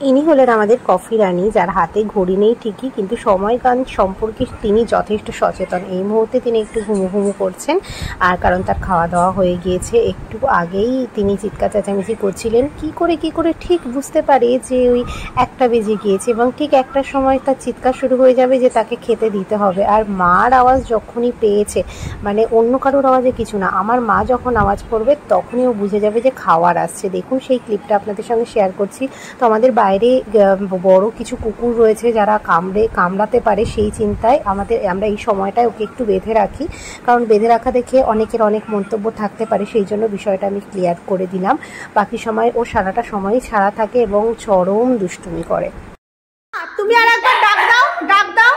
ইনি হলেন আমাদের কফি রানী, যার হাতে ঘড়ি নেই ঠিকই, কিন্তু সময়গান সম্পর্কে তিনি যথেষ্ট সচেতন। এই মুহূর্তে তিনি একটু ঘুমু ঘুমু করছেন, আর কারণ তার খাওয়া দাওয়া হয়ে গিয়েছে। একটু আগেই তিনি চিৎকার চেঁচামেচি করছিলেন, কি করে ঠিক বুঝতে পারে যে ওই 1টা বেজে গিয়েছে, এবং ঠিক 1টার সময় তার চিৎকার শুরু হয়ে যাবে যে তাকে খেতে দিতে হবে। আর মার আওয়াজ যখনই পেয়েছে, মানে অন্য কারোর আওয়াজে কিছু না, আমার মা যখন আওয়াজ করবে তখনই ও বুঝে যাবে যে খাওয়ার আসছে। দেখুন সেই ক্লিপটা আপনাদের সঙ্গে শেয়ার করছি। তো আমাদের বাইরে বড় কিছু কুকুর রয়েছে যারা কামড়াতে পারে, সেই চিন্তায় আমরা এই সময়টায় ওকে একটু বেঁধে রাখি, কারণ বেঁধে রাখা দেখে অনেকের অনেক মন্তব্য থাকতে পারে, সেই জন্য বিষয়টা আমি ক্লিয়ার করে দিলাম। বাকি সময় ও সারাটা সময়ই ছাড়া থাকে এবং চরম দুষ্টুমি করে। তুমি আর একবার ডাক দাও।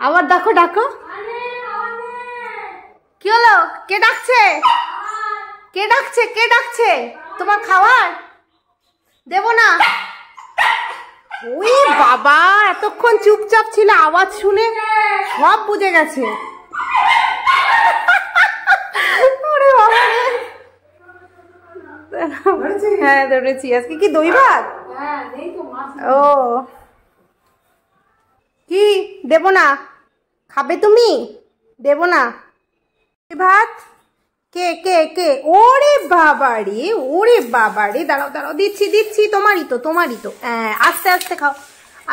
আবার ডাকো। কি হলো? কে ডাকছে? তোমার খাবার দেব না? ওই বাবা, এতক্ষণ চুপচাপ ছিল, আওয়াজ শুনে সব বুঝে গেছে। হ্যাঁ ধরেছি। আজকে কি দই ভাত? ও কি দেব না? খাবে তুমি? দেব না ভাত? কে? ওরে বাবারে, দাঁড়াও, দিচ্ছি। তোমারই তো। আস্তে খাও,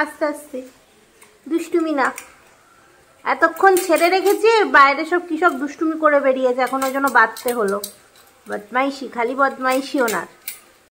আস্তে। দুষ্টুমি না। এতক্ষণ ছেড়ে রেখেছি, বাইরে সব দুষ্টুমি করে বেরিয়েছে, এখন ওই জন্য বাঁচতে হলো। বদমাইশি, খালি বদমাইশি ওনার।